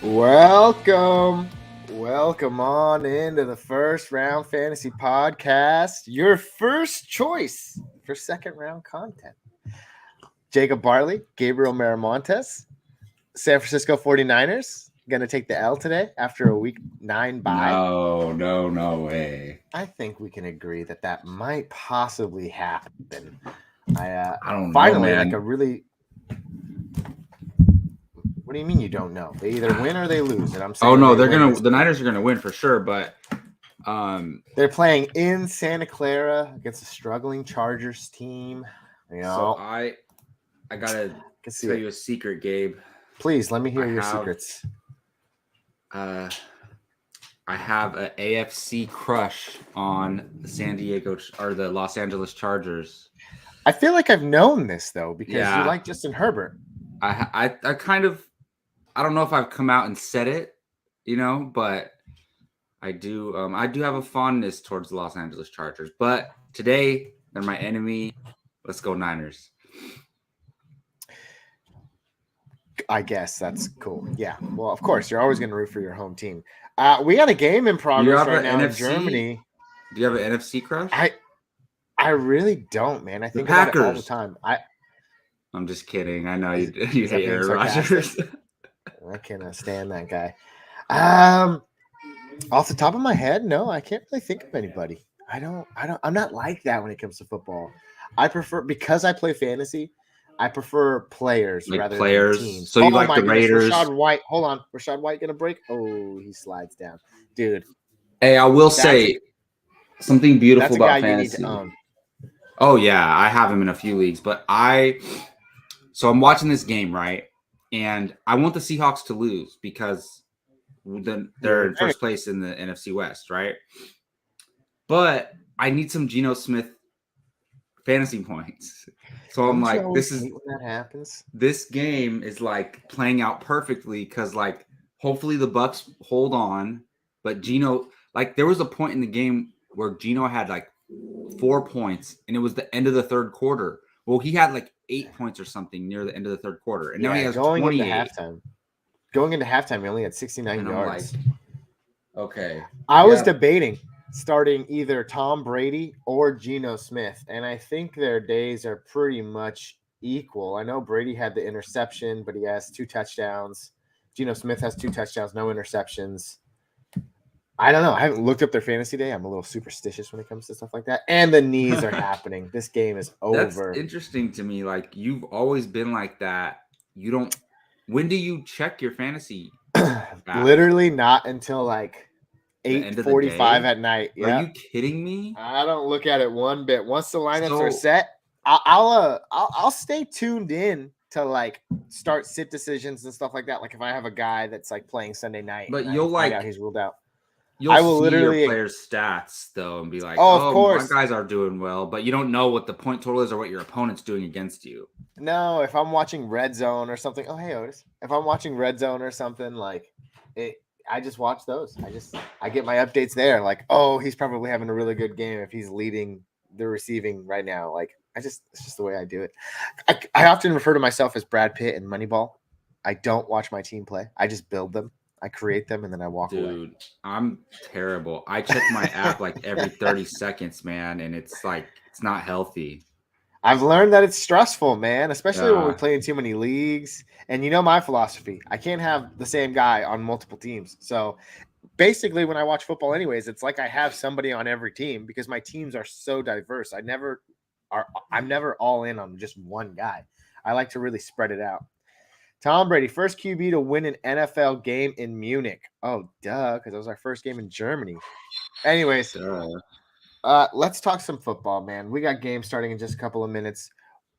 Welcome on into the First Round Fantasy Podcast, your first choice for second round content. Jacob Barley, Gabriel Miramontes, San Francisco 49ers, going to take the L today after a week 9 bye. No way. I think we can agree that might possibly happen. I don't finally, know, man. like a really. What do you mean you don't know? They either win or they lose, and I'm saying. Oh no, the Niners are gonna win for sure, but they're playing in Santa Clara against a struggling Chargers team. You know, so I gotta tell you a secret, Gabe. Please let me hear your secrets. I have an AFC crush on the San Diego or the Los Angeles Chargers. I feel like I've known this though because you like Justin Herbert. I kind of, I don't know if I've come out and said it, but I do. I do have a fondness towards the Los Angeles Chargers, but today they're my enemy. Let's go Niners. I guess that's cool. Yeah. Well, of course, you're always going to root for your home team. We got a game in progress right now in Germany. Do you have an NFC crush? I really don't, man. I think about it all the time. I'm just kidding. I know you hate Aaron Rodgers. I cannot stand that guy. Off the top of my head, no, I can't really think of anybody. I'm not like that when it comes to football. I prefer, because I play fantasy, I prefer players rather than teams. So you like the Raiders? Rashad White. Hold on. Rashad White going to break? Oh, he slides down. Dude. Hey, I will say something beautiful about fantasy. You need to own. Oh, yeah. I have him in a few leagues. But so I'm watching this game, right? And I want the Seahawks to lose because they're in first place in the NFC West, right? But I need some Geno Smith fantasy points. So I'm like, when that happens. This game is like playing out perfectly because like hopefully the Bucks hold on, but Geno, like there was a point in the game where Geno had like 4 points and it was the end of the third quarter. Well, he had like 8 points or something near the end of the third quarter, and now he has 28. Going into halftime, he only had 69 yards. Like, okay, I was debating starting either Tom Brady or Geno Smith, and I think their days are pretty much equal. I know Brady had the interception, but he has 2 touchdowns. Geno Smith has 2 touchdowns, no interceptions. I don't know. I haven't looked up their fantasy day. I'm a little superstitious when it comes to stuff like that. And the knees are happening. This game is over. That's interesting to me. Like, you've always been like that. You don't – when do you check your fantasy? Literally not until like 8:45 at night. Yeah. Are you kidding me? I don't look at it one bit. Once the lineups are set, I'll stay tuned in to like start sit decisions and stuff like that. Like if I have a guy that's like playing Sunday night, but you'll like he's ruled out. I will literally your players' stats though and be like, of course, my guys are doing well, but you don't know what the point total is or what your opponent's doing against you. No, if I'm watching Red Zone or something. Oh, hey Otis. If I'm watching Red Zone or something like it. I just watch those. I get my updates there. Like, oh, he's probably having a really good game if he's leading the receiving right now. Like, it's just the way I do it. I often refer to myself as Brad Pitt in Moneyball. I don't watch my team play. I just build them. I create them and then I walk away. Dude, I'm terrible. I check my app like every 30 seconds, man, and it's like it's not healthy. I've learned that it's stressful, man, especially when we play in too many leagues. And you know my philosophy. I can't have the same guy on multiple teams. So basically when I watch football anyways, it's like I have somebody on every team because my teams are so diverse. I'm never all in on just one guy. I like to really spread it out. Tom Brady, first QB to win an NFL game in Munich. Oh, duh, because that was our first game in Germany. Anyways, let's talk some football, man. We got games starting in just a couple of minutes.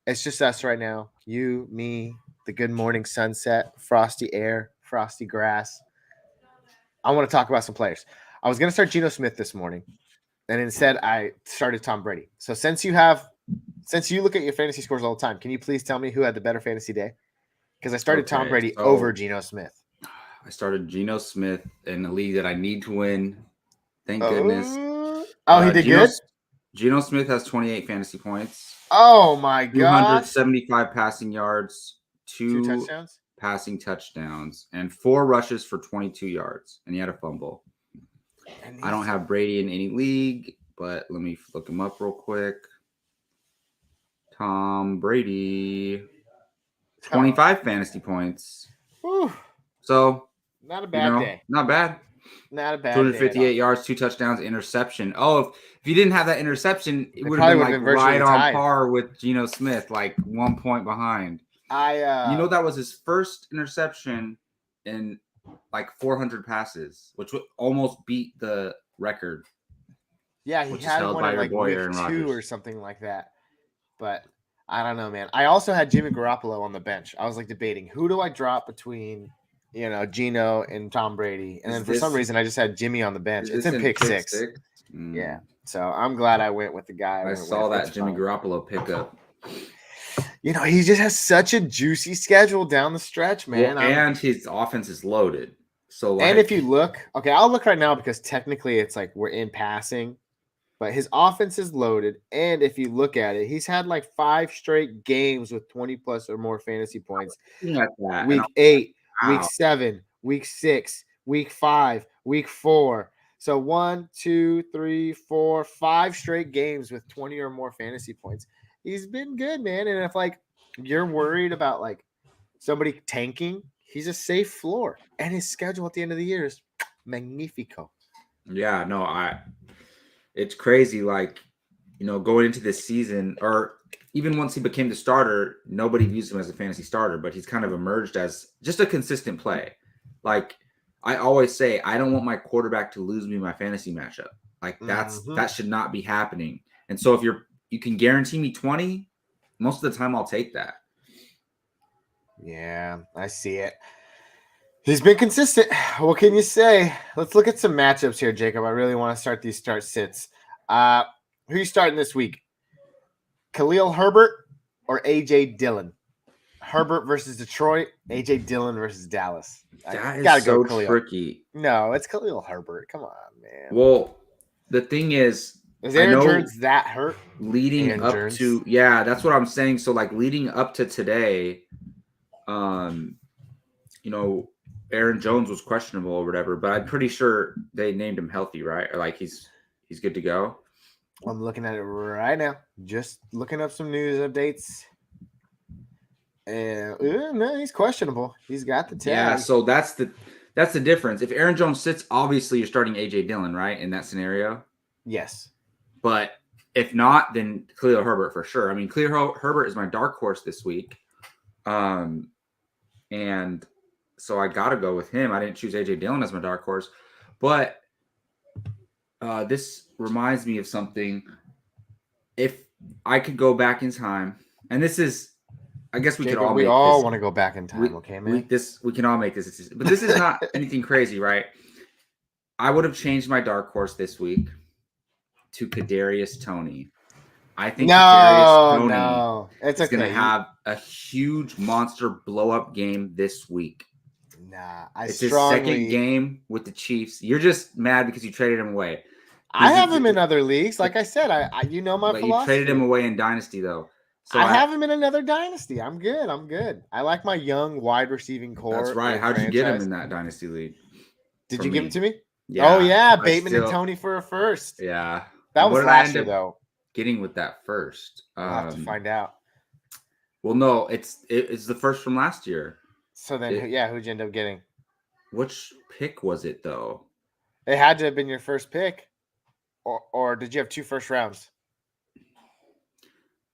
It's just us right now. You, me, the good morning sunset, frosty air, frosty grass. I want to talk about some players. I was going to start Geno Smith this morning, and instead I started Tom Brady. So since you look at your fantasy scores all the time, can you please tell me who had the better fantasy day? Because I started Tom Brady over Geno Smith. I started Geno Smith in a league that I need to win. Thank goodness. Oh, he did good? Geno Smith has 28 fantasy points. Oh, my God. 275 passing yards. 2 touchdowns? passing touchdowns and 4 rushes for 22 yards, and he had a fumble. I don't have Brady in any league, but let me look him up real quick. Tom Brady, 25 fantasy points. Whew. So, not a bad day. Not bad. Not a bad 258 yards, 2 touchdowns, interception. Oh, if you didn't have that interception, it would have been like right on par with Geno Smith, like 1 point behind. That was his first interception in like 400 passes, which would almost beat the record. Yeah, he had one in like week 2 or something like that. But I don't know, man. I also had Jimmy Garoppolo on the bench. I was like debating who do I drop between Geno and Tom Brady, and then for some reason I just had Jimmy on the bench. It's in pick 6. Yeah, so I'm glad I went with the guy. I saw that Jimmy Garoppolo pickup. He just has such a juicy schedule down the stretch, man. Well, and his offense is loaded. So, and if you look, okay, I'll look right now because technically it's like we're in passing, but his offense is loaded. And if you look at it, he's had like 5 straight games with 20 plus or more fantasy points. Week 8, Week 7, Week 6, Week 5, Week 4. So 1, 2, 3, 4, 5 straight games with 20 or more fantasy points. He's been good, man. And if like you're worried about like somebody tanking, he's a safe floor. And his schedule at the end of the year is magnifico. Yeah, no, it's crazy. Like, going into this season, or even once he became the starter, nobody views him as a fantasy starter, but he's kind of emerged as just a consistent play. Like I always say, I don't want my quarterback to lose me my fantasy matchup. Like that should not be happening. And so if you can guarantee me 20, most of the time I'll take that. Yeah, I see it. He's been consistent. What can you say? Let's look at some matchups here, Jacob. I really want to start these start sits. Who are you starting this week? Khalil Herbert or A.J. Dillon? Herbert versus Detroit, A.J. Dillon versus Dallas. That is so tricky. No, it's Khalil Herbert. Come on, man. Well, the thing is Aaron Jones that hurt? Leading Aaron up Jones? To – yeah, that's what I'm saying. So, like, leading up to today, Aaron Jones was questionable or whatever, but I'm pretty sure they named him healthy, right? Or like he's good to go. I'm looking at it right now. Just looking up some news updates. And no, he's questionable. He's got the tag. Yeah, so that's the difference. If Aaron Jones sits, obviously you're starting A.J. Dillon, right, in that scenario? Yes. But if not, then Khalil Herbert for sure. I mean, Khalil Herbert is my dark horse this week. And so I got to go with him. I didn't choose A.J. Dillon as my dark horse. But this reminds me of something. If I could go back in time, and this is, I guess we could all we all want to go back in time, okay, man? We can all make this decision. But this is not anything crazy, right? I would have changed my dark horse this week to Kadarius Toney. I think Kadarius Toney is going to have a huge monster blow-up game this week. Nah, it's his second game with the Chiefs. You're just mad because you traded him away. I have him in other leagues. Like I said, my philosophy. You traded him away in Dynasty, though. So I have him in another Dynasty. I'm good. I like my young wide receiving core. That's right. How'd you get him in that Dynasty league? Did you give him to me? Yeah. Oh, yeah. Bateman and Toney for a first. Yeah. That was last year, though. Getting with that first. We'll have to find out. Well, no, it's the first from last year. So then, who'd you end up getting? Which pick was it, though? It had to have been your first pick. Or did you have 2 first rounds?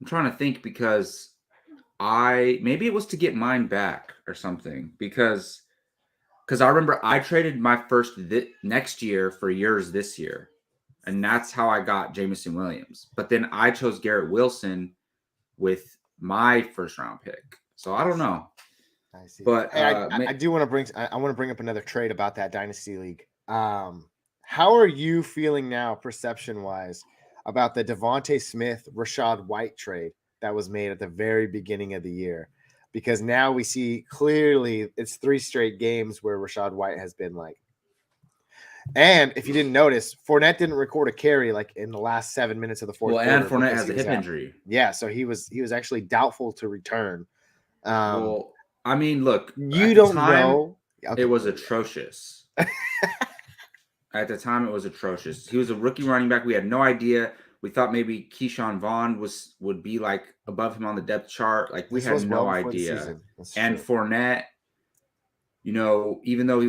I'm trying to think because maybe it was to get mine back or something because I remember I traded my first next year for yours this year, and that's how I got Jameson Williams. But then I chose Garrett Wilson with my first round pick, so I don't know. I see. But hey, I do want to bring up another trade about that Dynasty League. How are you feeling now, perception wise, about the Devontae Smith, Rachaad White trade that was made at the very beginning of the year? Because now we see clearly it's 3 straight games where Rachaad White has been like, and if you didn't notice, Fournette didn't record a carry like in the last 7 minutes of the fourth quarter. And Fournette has a hip injury. Yeah, so he was actually doubtful to return. I mean, look, You don't know. Okay, it was atrocious. At the time, it was atrocious. He was a rookie running back. We had no idea. We thought maybe Keyshawn Vaughn would be like above him on the depth chart. Like we had no idea. And Fournette, even though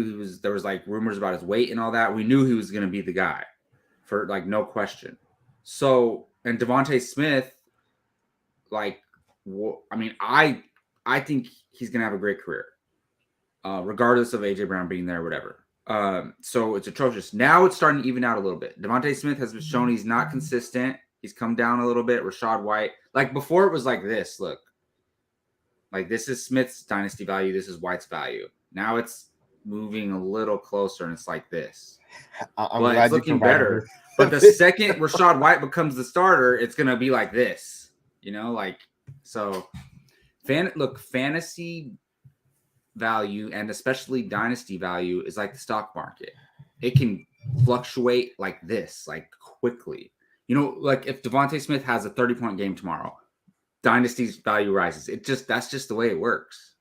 there was like rumors about his weight and all that, we knew he was going to be the guy for like no question. So, and Devontae Smith, like, I mean, I think he's going to have a great career, regardless of AJ Brown being there or whatever. So it's atrocious. Now it's starting to even out a little bit. Devontae Smith has been shown he's not consistent. He's come down a little bit. Rachaad White, like before, it was like this. Look, like this is Smith's dynasty value. This is White's value. Now it's moving a little closer, and it's like this. But it's looking better. But the second Rachaad White becomes the starter, it's gonna be like this. Like so. Fantasy value and especially dynasty value is like the stock market. It can fluctuate like this, like quickly. Like if Devontae Smith has a 30-point game tomorrow, dynasty's value rises. That's just the way it works.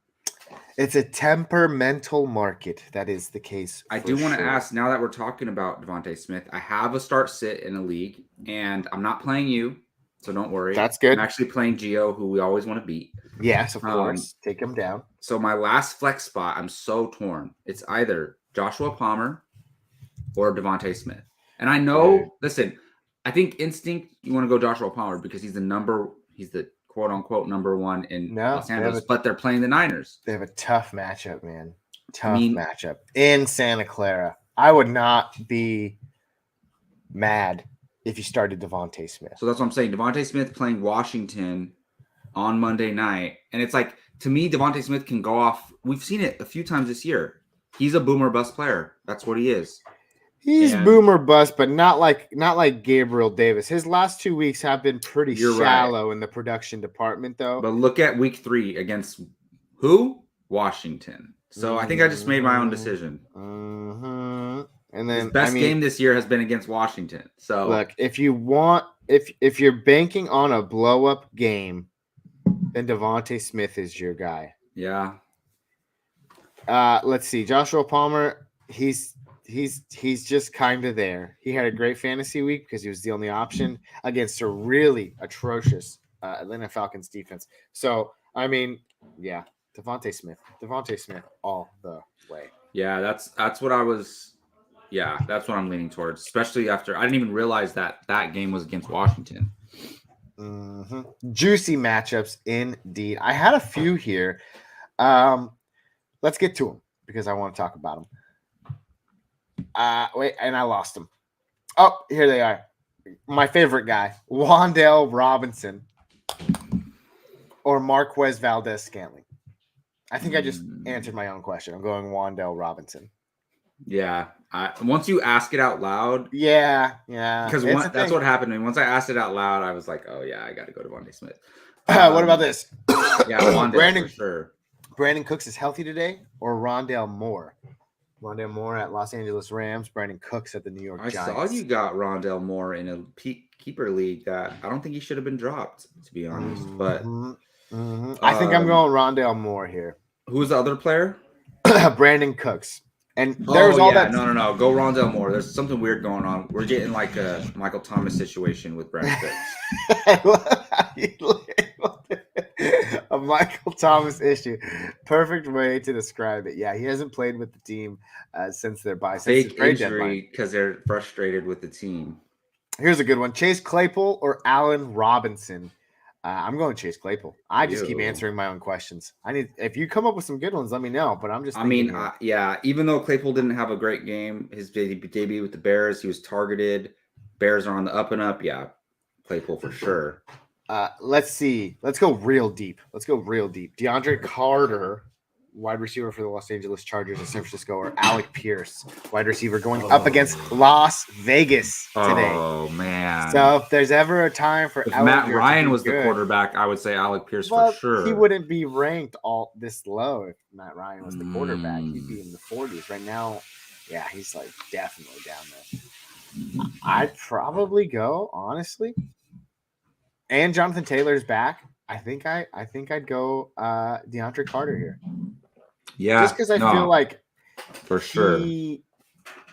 It's a temperamental market. That is the case. I do want to ask, now that we're talking about Devontae Smith, I have a start sit in a league, and I'm not playing you, so don't worry. That's good. I'm actually playing Gio, who we always want to beat. Yes, of course. Take him down. So my last flex spot, I'm so torn. It's either Joshua Palmer or Devontae Smith. And I know, listen, I think instinct, you want to go Joshua Palmer because he's the quote unquote number one in Los Angeles, but they're playing the Niners. They have a tough matchup, man. Matchup in Santa Clara. I would not be mad if you started Devontae Smith. So that's what I'm saying. Devontae Smith playing Washington on Monday night. And it's like, to me, Devontae Smith can go off. We've seen it a few times this year. He's a boomer bust player. That's what he is. He's boomer bust, but not like Gabriel Davis. His last 2 weeks have been pretty shallow in the production department, though. But look at week 3 against who? Washington. So I think I just made my own decision. And then his best game this year has been against Washington. So look, if you're banking on a blow up game, then Devontae Smith is your guy. Yeah. Let's see. Joshua Palmer, he's just kind of there. He had a great fantasy week because he was the only option against a really atrocious Atlanta Falcons defense. So, I mean, yeah, Devontae Smith all the way. Yeah, that's what I was. Yeah, that's what I'm leaning towards, especially after I didn't even realize that game was against Washington. Mm-hmm. Juicy matchups indeed. I had a few here. Let's get to them because I want to talk about them. Wait, and I lost them. Oh, here they are. My favorite guy, Wan'Dale Robinson or Marquez Valdez-Scantling. I think I just answered my own question. I'm going Wan'Dale Robinson. Yeah. Once you ask it out loud. Yeah. Because that's what happened to me. Once I asked it out loud, I was like, oh, yeah, I got to go to Devontae Smith. What about this? Yeah, Wan'Dale for sure. Brandon Cooks is healthy today or Rondale Moore? Rondale Moore at Los Angeles Rams. Brandon Cooks at the New York Giants. I saw you got Rondale Moore in a keeper league that I don't think he should have been dropped, to be honest. But I think I'm going Rondale Moore here. Who's the other player? Brandon Cooks. And there's all that. No. Go Rondale Moore. There's something weird going on. We're getting like a Michael Thomas situation with Brandon Cooks. A Michael Thomas issue. Perfect way to describe it. Yeah, he hasn't played with the team since their bye. Fake injury because they're frustrated with the team. Here's a good one. Chase Claypool or Allen Robinson? I'm going Chase Claypool. I just keep answering my own questions. If you come up with some good ones, let me know. But I'm just yeah, even though Claypool didn't have a great game, his debut with the Bears, he was targeted. Bears are on the up and up. Yeah, Claypool for sure. Let's see. Let's go real deep. DeAndre Carter, wide receiver for the Los Angeles Chargers in San Francisco, or Alec Pierce, wide receiver going up against Las Vegas today. Oh, man. So if there's ever a time for if Matt Ryan was the quarterback, I would say Alec Pierce for sure. He wouldn't be ranked all this low if Matt Ryan was the quarterback. He'd be in the 40s. Right now, yeah, he's like definitely down there. I'd probably go, honestly. And Jonathan Taylor's back. I think I'd go DeAndre Carter here. Yeah, just because I feel like for sure.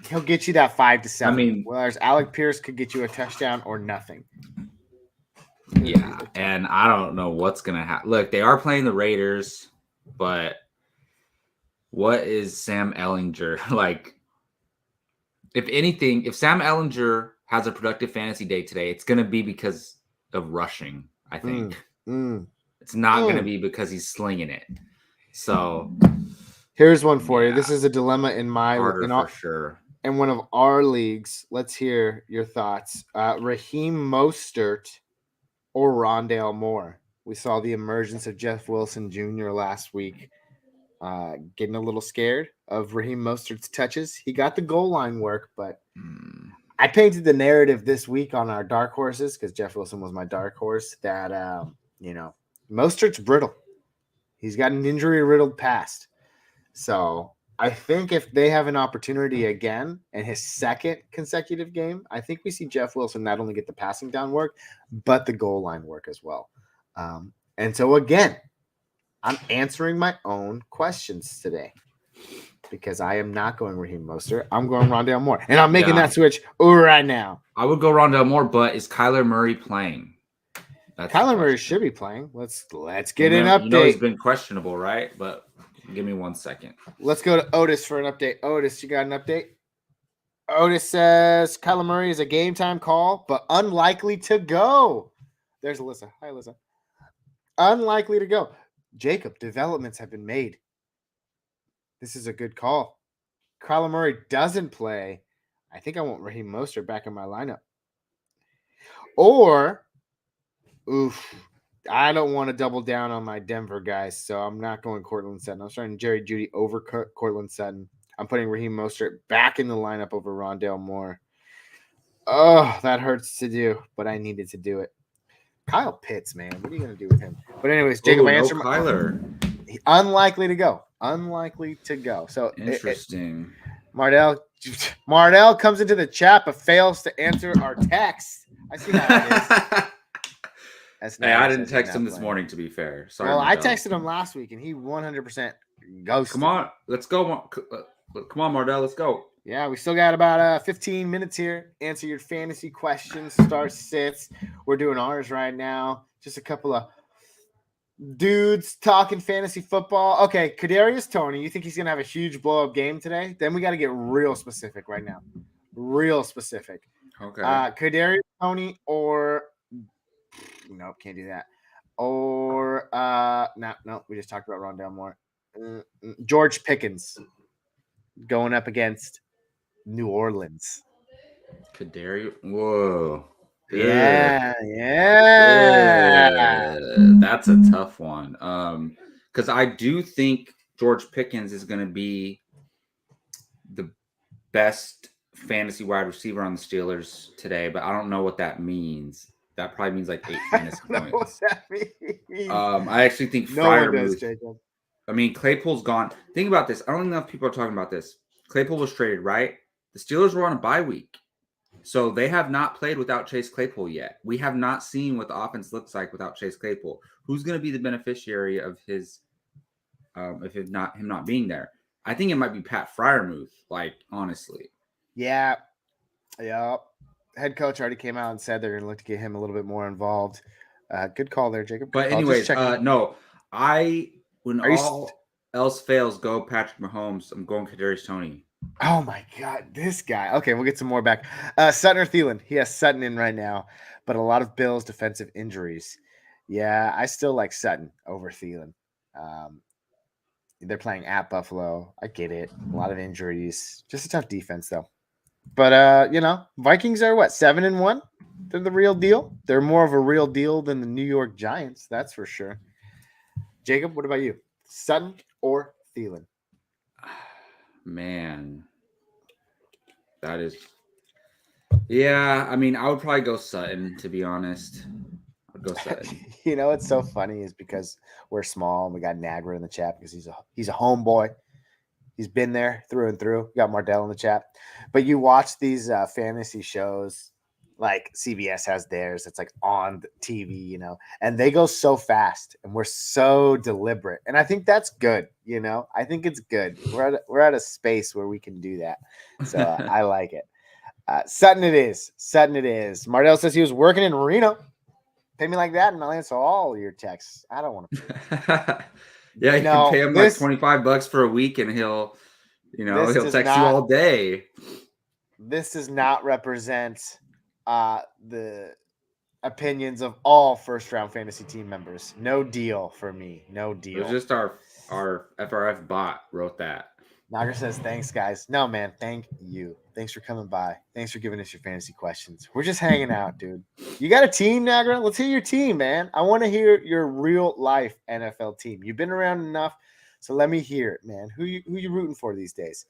He'll get you that 5 to 7. I mean, whereas Alec Pierce could get you a touchdown or nothing. Yeah, and I don't know what's gonna happen. Look, they are playing the Raiders, but what is Sam Ellinger like? If anything, if Sam Ellinger has a productive fantasy day today, it's gonna be because of rushing. I think it's not gonna be because he's slinging it. So here's one for you. This is a dilemma in for sure. In one of our leagues. Let's hear your thoughts. Raheem Mostert or Rondale Moore. We saw the emergence of Jeff Wilson Jr. last week. Getting a little scared of Raheem Mostert's touches. He got the goal line work, but I painted the narrative this week on our dark horses because Jeff Wilson was my dark horse that, Mostert's brittle. He's got an injury-riddled past. So I think if they have an opportunity again in his second consecutive game, I think we see Jeff Wilson not only get the passing down work, but the goal line work as well. And so, again, I'm answering my own questions today because I am not going Raheem Mostert. I'm going Rondale Moore. And I'm making that switch right now. I would go Rondale Moore, but is Kyler Murray playing? Kyler Murray should be playing. Let's get an update. You know he's been questionable, right? But give me 1 second. Let's go to Otis for an update. Otis, you got an update? Otis says Kyler Murray is a game time call, but unlikely to go. There's Alyssa. Hi, Alyssa. Unlikely to go. Jacob, developments have been made. This is a good call. Kyler Murray doesn't play. I think I want Raheem Mostert back in my lineup. Or, I don't want to double down on my Denver guys, so I'm not going Cortland Sutton. I'm starting Jerry Jeudy over Cortland Sutton. I'm putting Raheem Mostert back in the lineup over Rondale Moore. Oh, that hurts to do, but I needed to do it. Kyle Pitts, man. What are you going to do with him? But anyways, Jacob, answer Kyler. Unlikely to go. Unlikely to go. So interesting. Mardell comes into the chat but fails to answer our text. I see how it is. Hey, I didn't text him this morning, to be fair. Sorry. Well, I texted him last week and he 100% ghosted. Come on, let's go. Come on, Mardell, let's go. Yeah, we still got about 15 minutes here. Answer your fantasy questions, start sits. We're doing ours right now. Just a couple of dudes talking fantasy football. Okay, Kadarius Toney, you think he's going to have a huge blow-up game today? Then we got to get real specific right now. Real specific. Okay. Kadarius Toney or – nope, can't do that. Or no, we just talked about Rondale Moore. George Pickens going up against New Orleans. Kadarius. Whoa. Yeah. That's a tough one. Because I do think George Pickens is going to be the best fantasy wide receiver on the Steelers today, but I don't know what that means. That probably means like 8 fantasy points. What that means. I actually think Freiermuth. I mean, Claypool's gone. Think about this. I don't even know if people are talking about this. Claypool was traded, right? The Steelers were on a bye week. So they have not played without Chase Claypool yet. We have not seen what the offense looks like without Chase Claypool. Who's going to be the beneficiary of his, if it's not him not being there? I think it might be Pat Freiermuth, like, honestly. Yeah. Head coach already came out and said they're going to look to get him a little bit more involved. Good call there, Jacob. But anyways, no. When all else fails, go Patrick Mahomes. I'm going Kadarius Toney. Oh, my God. This guy. Okay, we'll get some more back. Sutton or Thielen. He has Sutton in right now, but a lot of Bills' defensive injuries. Yeah, I still like Sutton over Thielen. They're playing at Buffalo. I get it. A lot of injuries. Just a tough defense, though. But, Vikings are what, 7-1? They're the real deal. They're more of a real deal than the New York Giants. That's for sure. Jacob, what about you? Sutton or Thielen? Man, that is. Yeah, I mean, I would probably go Sutton, to be honest. I'd go Sutton. What's so funny is because we're small and we got Nagra in the chat because he's a homeboy. He's been there through and through. We got Mardell in the chat. But you watch these fantasy shows, like CBS has theirs. It's like on TV, and they go so fast and we're so deliberate. And I think that's good. You know, I think it's good. We're at a space where we can do that. So I like it. Sutton it is. Sutton it is. Mardell says he was working in Reno. Pay me like that and I'll answer all your texts. I don't want to. Yeah, you can pay him like $25 for a week and he'll text you all day. This does not represent the opinions of all first round fantasy team members. No deal for me. No deal. It was just our FRF bot wrote that. Nagar says, thanks, guys. No, man, thank you. Thanks for coming by. Thanks for giving us your fantasy questions. We're just hanging out, dude. You got a team, Nagar? Let's hear your team, man. I want to hear your real life NFL team. You've been around enough, so let me hear it, man. Who you rooting for these days?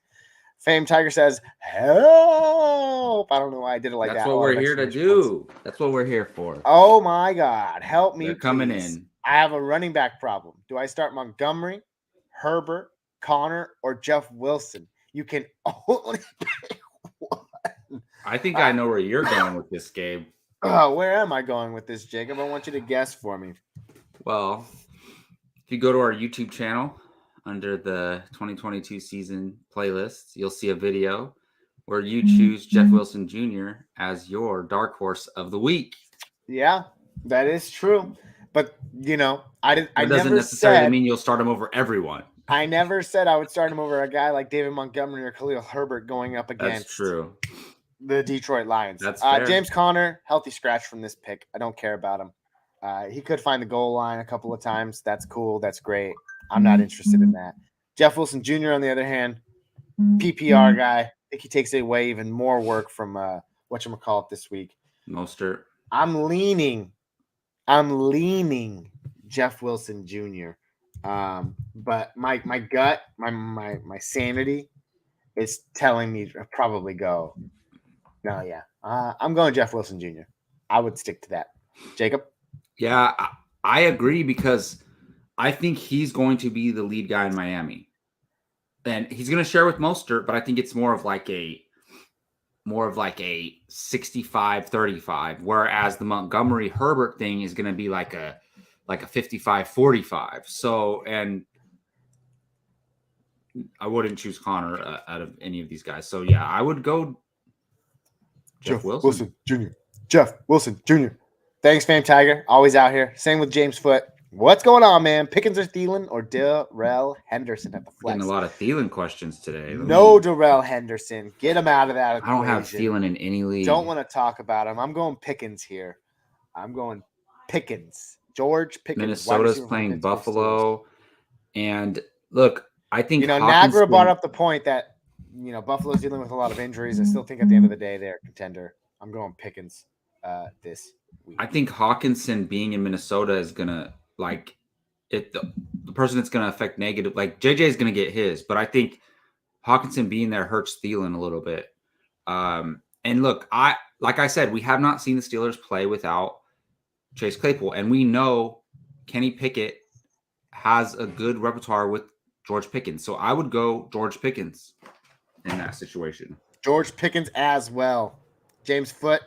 Fame Tiger says, help. I don't know why I did it like that. That's what we're here to do. That's what we're here for. Oh, my God. Help me, They're coming please. in. I have a running back problem. Do I start Montgomery, Herbert, Connor, or Jeff Wilson? You can only pick one. I think I know where you're going with this, Gabe. Where am I going with this, Jacob? I want you to guess for me. Well, if you go to our YouTube channel under the 2022 season playlists, you'll see a video where you choose Jeff Wilson Jr. as your dark horse of the week. Yeah, that is true. But, you know, It doesn't necessarily mean you'll start him over everyone. I never said I would start him over a guy like David Montgomery or Khalil Herbert going up against That's true. the Detroit Lions. That's fair. James Conner, healthy scratch from this pick. I don't care about him. He could find the goal line a couple of times. That's cool. That's great. I'm not interested in that. Jeff Wilson Jr., on the other hand, PPR guy. I think he takes away even more work from whatchamacallit this week. Mostert. I'm leaning Jeff Wilson Jr. But my gut, my sanity is telling me to probably go. No, yeah. I'm going Jeff Wilson Jr. I would stick to that. Jacob? Yeah, I agree because I think he's going to be the lead guy in Miami. And he's going to share with Mostert, but I think it's more of like a 65-35, whereas the Montgomery Herbert thing is going to be like a 55-45. So, and I wouldn't choose Connor out of any of these guys. So, yeah, I would go Jeff Wilson Jr. Jeff Wilson Jr. Thanks, Fam Tiger. Always out here. Same with James Foote. What's going on, man? Pickens or Thielen or Darrell Henderson at the flex? Getting a lot of Thielen questions today. No Darrell Henderson. Get him out of that equation. I don't have Thielen in any league. Don't want to talk about him. I'm going Pickens here. I'm going Pickens. George Pickens. Minnesota's playing Buffalo. And look, I think Nagra brought up the point that Buffalo's dealing with a lot of injuries. I still think at the end of the day they're a contender. I'm going Pickens this week. I think Hawkinson being in Minnesota is gonna the person that's gonna affect negative. Like JJ is gonna get his, but I think Hawkinson being there hurts Thielen a little bit. And look, like I said, we have not seen the Steelers play without Chase Claypool, and we know Kenny Pickett has a good repertoire with George Pickens. So I would go George Pickens in that situation. George Pickens as well. James Foote,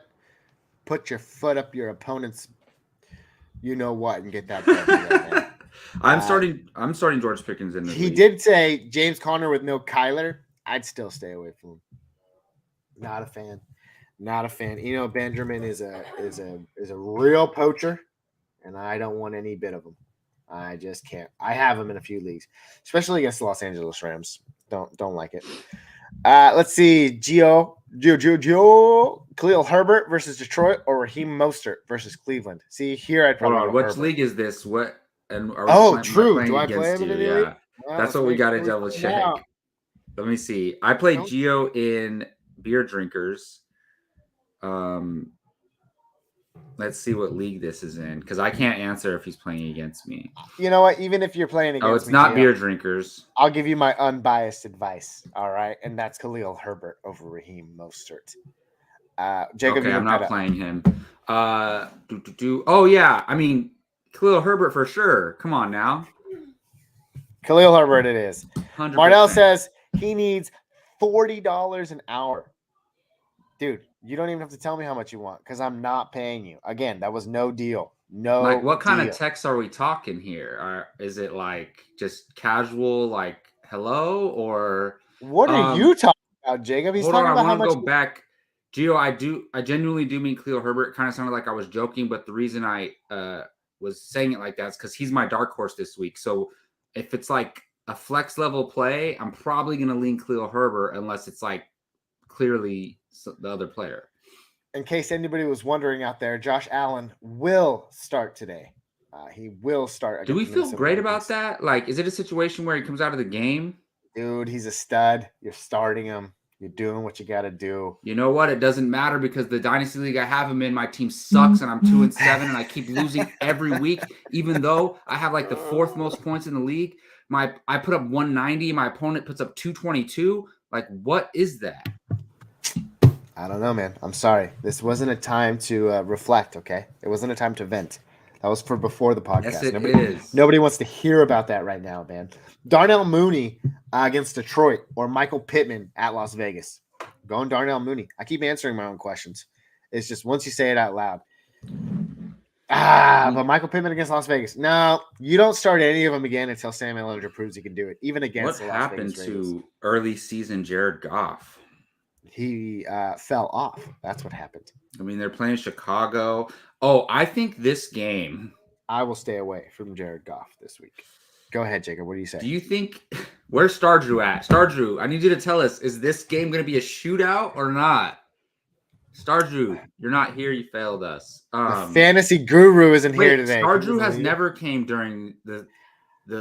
put your foot up your opponent's and get that done. I'm starting George Pickens in this He league. did say James Conner with no Kyler. I'd still stay away from him. Not a fan. Benjamin is a real poacher, and I don't want any bit of him. I just can't. I have him in a few leagues, especially against the Los Angeles Rams. Don't like it. Let's see. Gio, Khalil Herbert versus Detroit or Raheem Mostert versus Cleveland. See, here I'd probably which Herbert. league is this? What? And true. Do I play him in any league? Well, that's what we got to double check. Let me see. I played Gio in Beer Drinkers. Let's see what league this is in, because I can't answer if he's playing against me. You know what? Even if you're playing against me. Oh, it's not Beer Drinkers. I'll give you my unbiased advice, all right? And that's Khalil Herbert over Raheem Mostert. Jacob, okay, I'm not playing him. Oh, yeah. I mean, Khalil Herbert for sure. Come on now. Khalil Herbert it is. 100%. Marnell says he needs $40 an hour. Dude, you don't even have to tell me how much you want because I'm not paying you. Again, that was no deal. No, like what kind deal. of text are we talking here? Is it like just casual, like hello, or What are you talking about, Jacob? He's hold on, talking I about how want to much. go back. Gio, I genuinely do mean Khalil Herbert. It kind of sounded like I was joking, but the reason I was saying it like that is because he's my dark horse this week. So if it's like a flex level play, I'm probably going to lean Khalil Herbert unless it's like clearly the other player. In case anybody was wondering out there, Josh Allen will start today. He will start. Do we Against feel Minnesota great Vikings. about that? Like, is it a situation where he comes out of the game? Dude, he's a stud. You're starting him. You're doing what you got to do. You know what? It doesn't matter because the dynasty league I have him in, my team sucks and I'm 2-7 and I keep losing every week, even though I have like the 4th most points in the league. I put up 190, my opponent puts up 222. Like, what is that? I don't know, man. I'm sorry. This wasn't a time to reflect, okay? It wasn't a time to vent. That was for before the podcast. Yes, it is. Nobody wants to hear about that right now, man. Darnell Mooney against Detroit or Michael Pittman at Las Vegas. Going Darnell Mooney. I keep answering my own questions. It's just once you say it out loud. But Michael Pittman against Las Vegas. No, you don't start any of them again until Sam Ehlinger proves he can do it, even against what the Las happened Vegas Raiders. to early season Jared Goff? He fell off. That's what happened. I mean, they're playing Chicago. Oh, I think this game. I will stay away from Jared Goff this week. Go ahead, Jacob. What do you say? Do you think where's Star Drew at? Star Drew, I need you to tell us: is this game going to be a shootout or not? Star Drew, you're not here. You failed us. The fantasy guru isn't here today. Star Drew has never came during the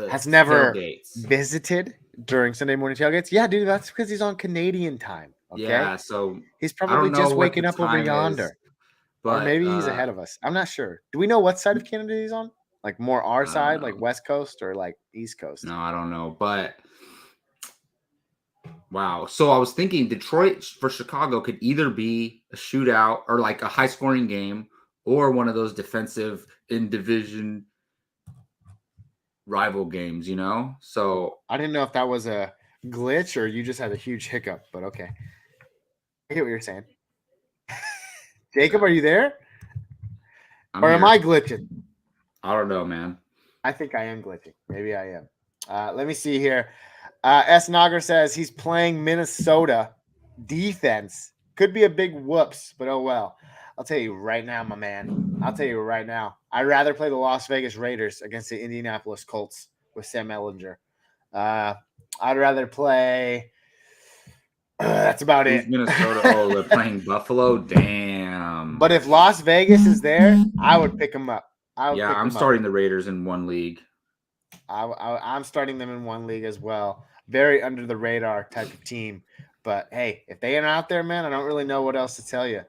has never tailgates. Visited during Sunday morning tailgates. Yeah, dude, that's because he's on Canadian time. Okay? Yeah, so he's probably just waking up over yonder. Is, but or maybe he's ahead of us. I'm not sure. Do we know what side of Canada he's on? Like more our side, like West Coast or like East Coast? No, I don't know. But wow. So I was thinking Detroit for Chicago could either be a shootout or like a high scoring game or one of those defensive in division rival games, you know? So I didn't know if that was a glitch or you just had a huge hiccup, but okay. I get what you're saying. Jacob, are you there? Am I glitching? I don't know, man. I think I am glitching. Maybe I am. Let me see here. S. Nagar says he's playing Minnesota defense. Could be a big whoops, but oh well. I'll tell you right now, my man. I'll tell you right now. I'd rather play the Las Vegas Raiders against the Indianapolis Colts with Sam Ehlinger. I'd rather play. That's about it. Minnesota. Oh, they're playing Buffalo. Damn. But if Las Vegas is there, I would pick them up. I'm starting the Raiders in one league. I'm starting them in one league as well. Very under the radar type of team. But hey, if they ain't out there, man, I don't really know what else to tell you.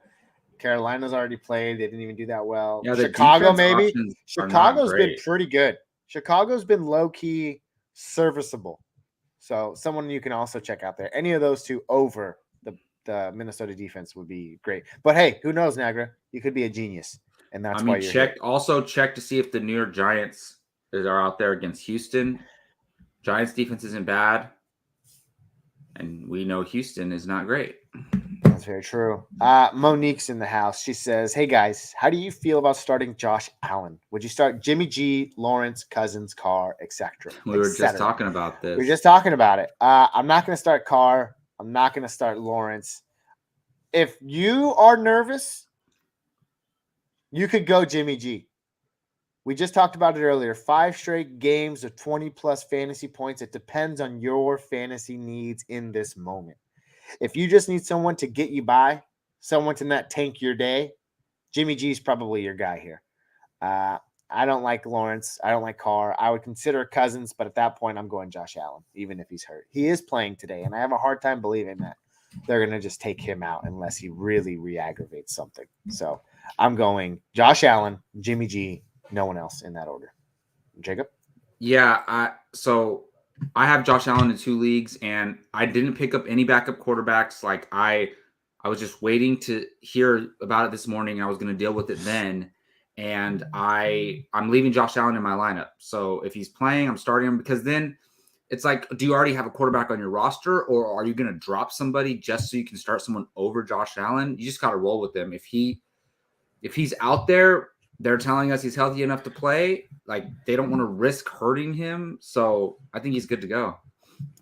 Carolina's already played. They didn't even do that well. Yeah, Chicago, maybe. Chicago's been pretty good. Chicago's been low-key serviceable. So someone you can also check out there. Any of those two over the Minnesota defense would be great. But hey, who knows, Nagra? You could be a genius. And that's why you're here. Also check to see if the New York Giants are out there against Houston. Giants defense isn't bad. And we know Houston is not great. That's very true. Monique's in the house. She says, hey, guys, how do you feel about starting Josh Allen? Would you start Jimmy G, Lawrence, Cousins, Carr, etc.? We were just talking about this. We were just talking about it. I'm not going to start Carr. I'm not going to start Lawrence. If you are nervous, you could go Jimmy G. We just talked about it earlier. 5 straight games of 20-plus fantasy points. It depends on your fantasy needs in this moment. If you just need someone to get you by, someone to not tank your day, Jimmy G is probably your guy here. I don't like Lawrence. I don't like Carr. I would consider Cousins, but at that point, I'm going Josh Allen, even if he's hurt. He is playing today, and I have a hard time believing that they're going to just take him out unless he really re-aggravates something. So I'm going Josh Allen, Jimmy G, no one else in that order. Jacob? Yeah, so I have Josh Allen in 2 leagues, and I didn't pick up any backup quarterbacks. Like I was just waiting to hear about it this morning, and I was going to deal with it then. And I'm leaving Josh Allen in my lineup. So if he's playing, I'm starting him because then it's like, do you already have a quarterback on your roster, or are you going to drop somebody just so you can start someone over Josh Allen? You just got to roll with him. If he's out there, they're telling us he's healthy enough to play. Like, they don't want to risk hurting him. So I think he's good to go.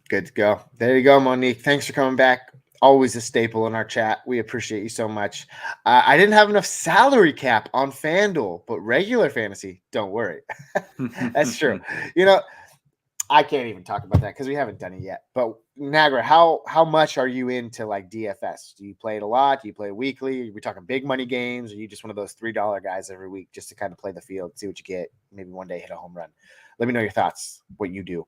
Good to go. There you go, Monique. Thanks for coming back. Always a staple in our chat. We appreciate you so much. I didn't have enough salary cap on FanDuel, but regular fantasy, don't worry. That's true. I can't even talk about that because we haven't done it yet. But Nagra, how much are you into like DFS? Do you play it a lot? Do you play weekly? Are we talking big money games? Or are you just one of those $3 guys every week just to kind of play the field, see what you get, maybe one day hit a home run? Let me know your thoughts, what you do.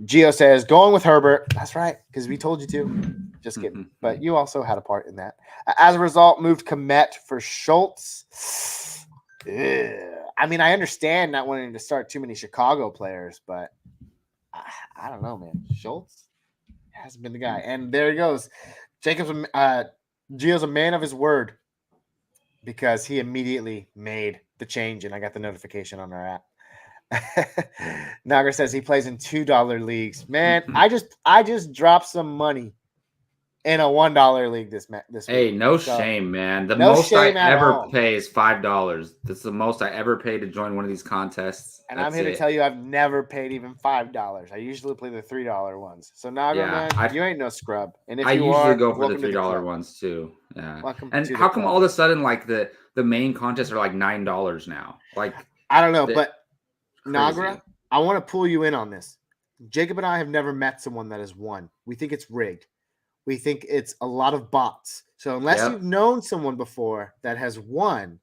Gio says, going with Herbert. That's right, because we told you to. Just kidding. But you also had a part in that. As a result, moved Komet for Schultz. I mean, I understand not wanting to start too many Chicago players, but I don't know, man. Schultz hasn't been the guy. And there he goes. Gio's a man of his word because he immediately made the change, and I got the notification on our app. Nagar says he plays in $2 leagues. Man, I just dropped some money in a $1 league this week. Hey, no shame, man. The most I ever pay is $5. That's the most I ever pay to join one of these contests. And I'm here to tell you, I've never paid even $5. I usually play the $3 ones. So Nagar, man, you ain't no scrub. And if I you usually are, go for the $3 ones too. Yeah. Welcome and how come all of a sudden like the main contests are like $9 now? Like, I don't know, but Nagra, I want to pull you in on this. Jacob and I have never met someone that has won. We think it's rigged. We think it's a lot of bots. So unless you've known someone before that has won,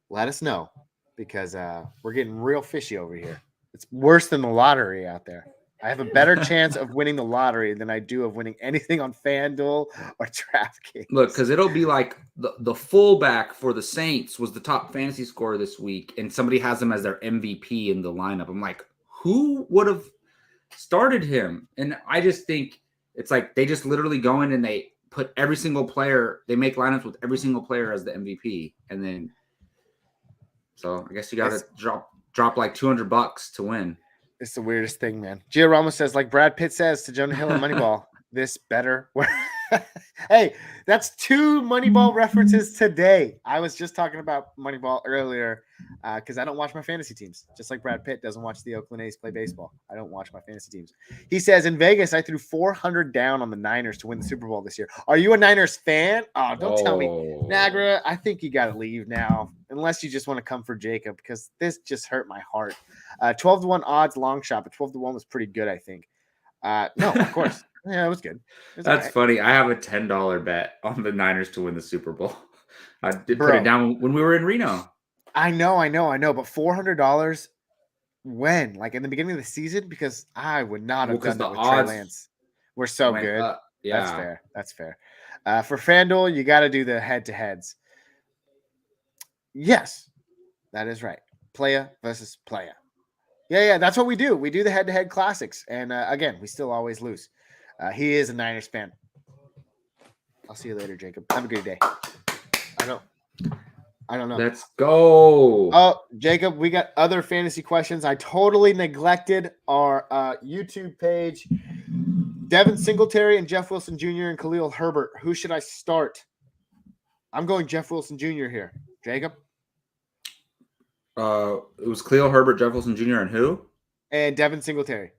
let us know because we're getting real fishy over here. It's worse than the lottery out there. I have a better chance of winning the lottery than I do of winning anything on FanDuel or DraftKings. Look, because it'll be like the fullback for the Saints was the top fantasy scorer this week, and somebody has him as their MVP in the lineup. I'm like, who would have started him? And I just think it's like they just literally go in and they put every single player, they make lineups with every single player as the MVP. And then, so I guess you got to drop like $200 to win. It's the weirdest thing, man. Gio Ramos says, like Brad Pitt says to Jonah Hill in Moneyball, this better. Hey, that's 2 Moneyball references today. I was just talking about Moneyball earlier because I don't watch my fantasy teams. Just like Brad Pitt doesn't watch the Oakland A's play baseball. I don't watch my fantasy teams. He says, in Vegas, I threw $400 down on the Niners to win the Super Bowl this year. Are you a Niners fan? Oh, don't tell me. Nagra, I think you got to leave now unless you just want to come for Jacob because this just hurt my heart. 12-1 odds long shot, but 12-1 was pretty good, I think. No, of course. Yeah, it was good. That's funny. I have a $10 bet on the Niners to win the Super Bowl. I did put it down when we were in Reno. I know. But $400 when? Like in the beginning of the season? Because I would not have done that with Trey Lance. We're so good. Yeah. That's fair. For FanDuel, you got to do the head-to-heads. Yes, that is right. Playa versus playa. Yeah, that's what we do. We do the head-to-head classics. And again, we still always lose. He is a Niners fan. I'll see you later, Jacob. Have a good day. I don't know. Let's go. Oh, Jacob, we got other fantasy questions. I totally neglected our YouTube page. Devin Singletary and Jeff Wilson Jr. and Khalil Herbert. Who should I start? I'm going Jeff Wilson Jr. here. Jacob? It was Khalil Herbert, Jeff Wilson Jr. and who? And Devin Singletary.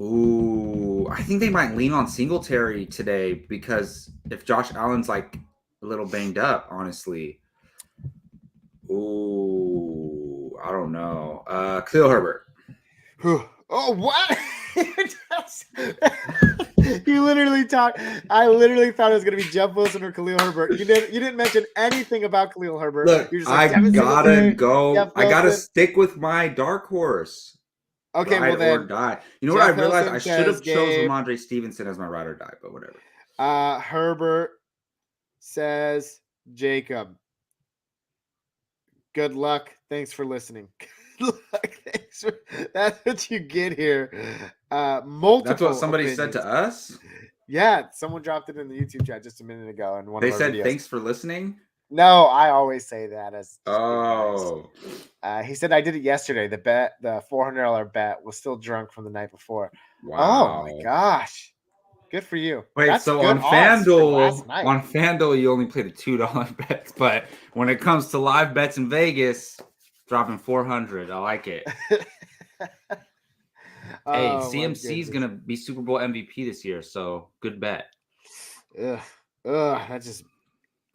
Ooh, I think they might lean on Singletary today because if Josh Allen's like a little banged up, honestly. Ooh, I don't know. Khalil Herbert. Oh, what? You literally talked. I literally thought it was going to be Jeff Wilson or Khalil Herbert. You didn't mention anything about Khalil Herbert. Look, You're just like, I gotta go. I gotta stick with my dark horse. Okay, ride well then, or die. You know what I realized? I should have chosen Ramondre Stevenson as my ride or die, but whatever. Herbert says Jacob. Good luck. Thanks for listening. That's what you get here. Multiple. That's what somebody said to us. Yeah, someone dropped it in the YouTube chat just a minute ago, and they said thanks for listening. No, I always say that as. He said I did it yesterday. The $400 bet was still drunk from the night before. Wow. Oh my gosh. Good for you. Wait, That's so good odds for last night. on FanDuel, you only play the $2 bets, but when it comes to live bets in Vegas, dropping 400. I like it. Hey, CMC is gonna be Super Bowl MVP this year, so good bet. Ugh, that just.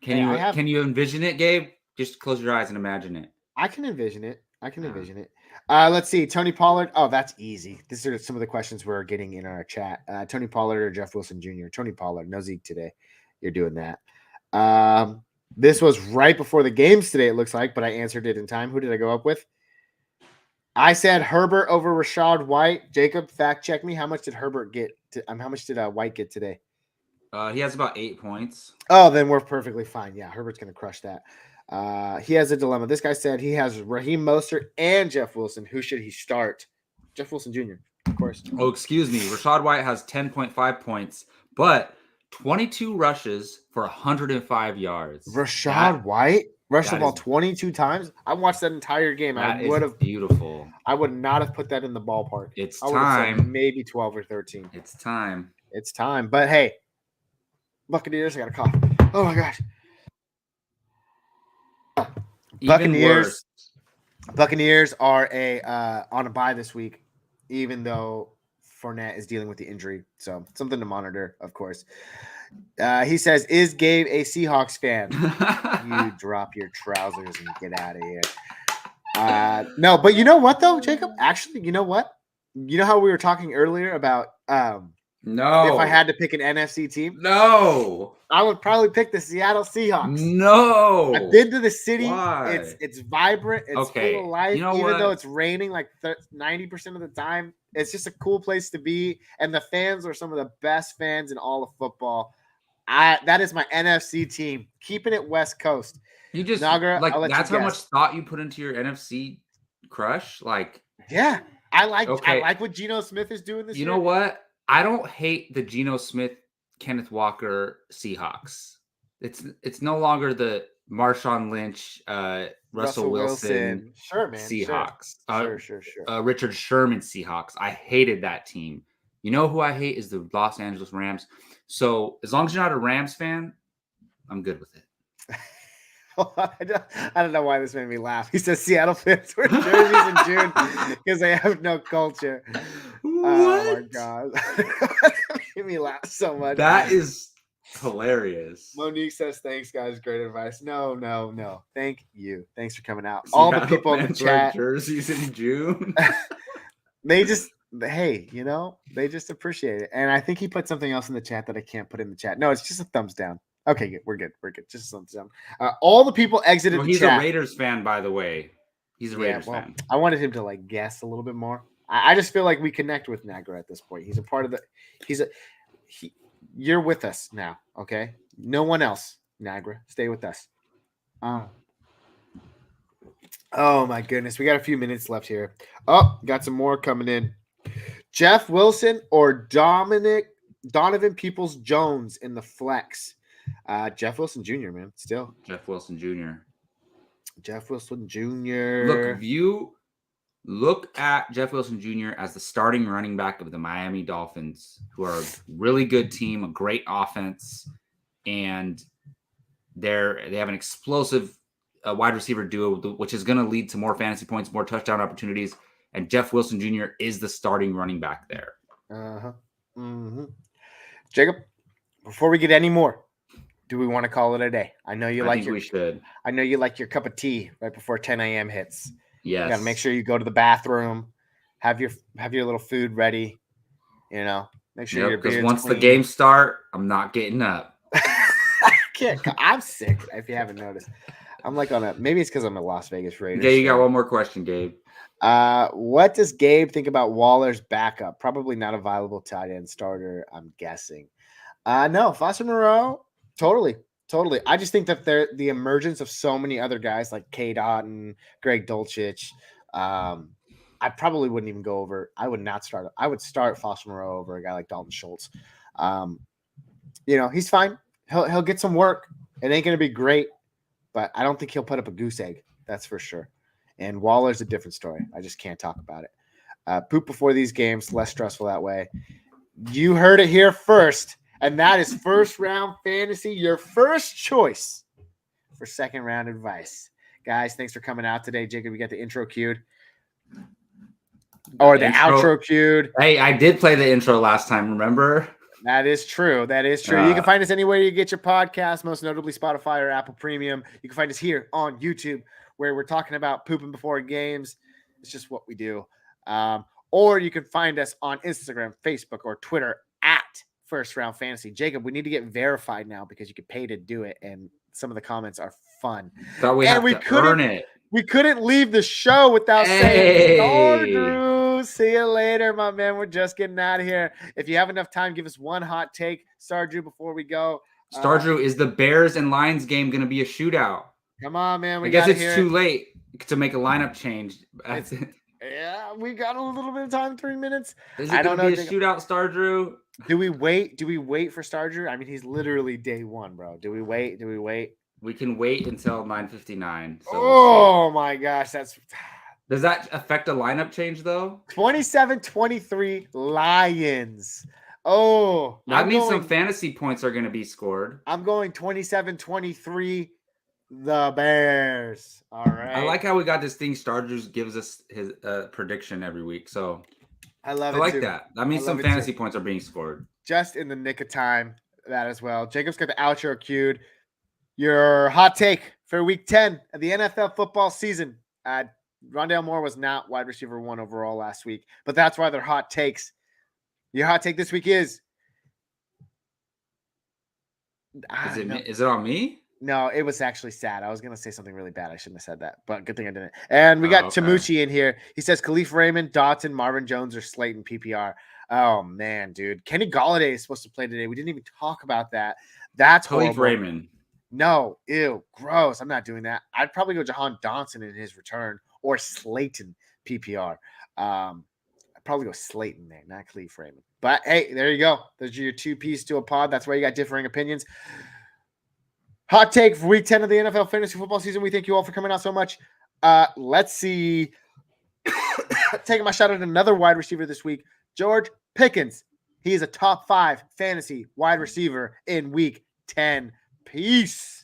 Can you envision it, Gabe? Just close your eyes and imagine it. I can envision it. Envision it. Let's see. Tony Pollard. Oh, that's easy. These are some of the questions we're getting in our chat. Tony Pollard or Jeff Wilson Jr. Tony Pollard. No Zeke today. You're doing that. This was right before the games today, it looks like, but I answered it in time. Who did I go up with? I said Herbert over Rashad White. Jacob, fact check me. How much did Herbert get? How much did White get today? He has about 8 points. Oh, then we're perfectly fine. Yeah, Herbert's going to crush that. He has a dilemma. This guy said he has Raheem Mostert and Jeff Wilson. Who should he start? Jeff Wilson Jr., of course. Oh, excuse me. Rashad White has 10.5 points, but 22 rushes for 105 yards. Rashad White rushed the ball 22 times. I watched that entire game. I would have beautiful. I would not have put that in the ballpark. It's time. Maybe 12 or 13. It's time. It's time. But hey, Buccaneers, I got a cough. Oh my gosh. Buccaneers are on a bye this week, even though Fournette is dealing with the injury. So something to monitor, of course. He says, "Is Gabe a Seahawks fan?" You drop your trousers and get out of here. No, but you know what though, Jacob? Actually, you know what? You know how we were talking earlier about no. If I had to pick an NFC team, no, I would probably pick the Seattle Seahawks. No, I've been to the city. Why? It's vibrant. It's full of life. You know even though it's raining like 90% of the time, it's just a cool place to be. And the fans are some of the best fans in all of football. That is my NFC team. Keeping it West Coast. You just Nagra, that's how much thought you put into your NFC crush. Like, yeah, I like what Geno Smith is doing this year. You know what? I don't hate the Geno Smith, Kenneth Walker Seahawks. It's no longer the Marshawn Lynch, Russell Wilson sure, man. Seahawks. Sure. Richard Sherman Seahawks. I hated that team. You know who I hate is the Los Angeles Rams. So as long as you're not a Rams fan, I'm good with it. I don't know why this made me laugh. He says Seattle fans wear jerseys in June because they have no culture. What? Oh my god, that made me laugh so much. That is hilarious. Monique says, "Thanks, guys. Great advice." No. Thank you. Thanks for coming out. Seattle all the people in the chat. Jerseys in June. They just they just appreciate it. And I think he put something else in the chat that I can't put in the chat. No, it's just a thumbs down. Okay, good. We're good. Just a thumbs down. All the people exited the chat. He's a Raiders fan, by the way. He's a Raiders fan. I wanted him to guess a little bit more. I just feel like we connect with Nagra at this point. He's a part of the. You're with us now, okay? No one else, Nagra. Stay with us. Oh my goodness, we got a few minutes left here. Oh, got some more coming in. Jeff Wilson or Donovan Peoples-Jones in the flex. Jeff Wilson Jr., man. Still. Jeff Wilson Jr. Look, if you look at Jeff Wilson Jr. as the starting running back of the Miami Dolphins, who are a really good team, a great offense, and they have an explosive wide receiver duo, which is going to lead to more fantasy points, more touchdown opportunities, and Jeff Wilson Jr. is the starting running back there. Jacob, before we get any more, do we want to call it a day? I know you we should. I know you like your cup of tea right before 10 a.m. hits. Yes. You got to make sure you go to the bathroom, have your little food ready. Make sure your beard's once clean. The games start, I'm not getting up. I can't. I'm sick. If you haven't noticed, I'm maybe it's because I'm a Las Vegas Raiders. Yeah, you got one more question, Gabe. What does Gabe think about Waller's backup? Probably not a viable tight end starter, I'm guessing. No, Foster Moreau, totally. I just think that the emergence of so many other guys like Cade Otton, Greg Dulcich, I probably wouldn't even go over. I would not start. I would start Foster Moreau over a guy like Dalton Schultz. He's fine. He'll get some work. It ain't going to be great, but I don't think he'll put up a goose egg. That's for sure. And Waller's a different story. I just can't talk about it. Poop before these games, less stressful that way. You heard it here first, and that is First Round Fantasy, your first choice for second round advice. Guys, thanks for coming out today. Jacob, we got the intro queued. Or the outro queued. Hey, I did play the intro last time, remember? That is true. That is true. You can find us anywhere you get your podcast, most notably Spotify or Apple Premium. You can find us here on YouTube, where we're talking about pooping before games. It's just what we do. Or you can find us on Instagram, Facebook, or Twitter at First Round Fantasy. Jacob, we need to get verified now because you can pay to do it, and some of the comments are fun. Thought we have to earn it. We couldn't leave the show without saying, Star Drew, see you later, my man. We're just getting out of here. If you have enough time, give us one hot take, Star Drew, before we go. Star Drew, is the Bears and Lions game going to be a shootout? Come on, man. I guess it's too late to make a lineup change. Yeah, we got a little bit of time, 3 minutes. Is it going to be a shootout, Star Drew? Do we wait? Do we wait for Star Drew? I mean, he's literally day one, bro. Do we wait? We can wait until 9:59. So oh my gosh, does that affect a lineup change though? 27-23 Lions. Oh, that means some fantasy points are going to be scored. I'm going 27-23 the Bears. All right. I like how we got this thing. Star Drew gives us his prediction every week, so I love it. I like that. That means some fantasy points are being scored just in the nick of time. That as well. Jacob's got the outro queued. Your hot take for week 10 of the NFL football season. Rondale Moore was not wide receiver 1 overall last week, but that's why they're hot takes. Your hot take this week is it on me? No, it was actually sad. I was going to say something really bad. I shouldn't have said that, but good thing I didn't. And we got Tamucci in here. He says Khalif Raymond, Dotson, Marvin Jones, or Slayton PPR. Oh, man, dude. Kenny Golladay is supposed to play today. We didn't even talk about that. That's Khalif Raymond. No, ew, gross. I'm not doing that. I'd probably go Jahan Dotson in his return or Slayton PPR. I'd probably go Slayton there, not Khalif Raymond. But, hey, there you go. Those are your 2 pieces to a pod. That's why you got differing opinions. Hot take for week 10 of the NFL fantasy football season. We thank you all for coming out so much. Let's see. Taking my shot at another wide receiver this week, George Pickens. He is a top 5 fantasy wide receiver in week 10. Peace.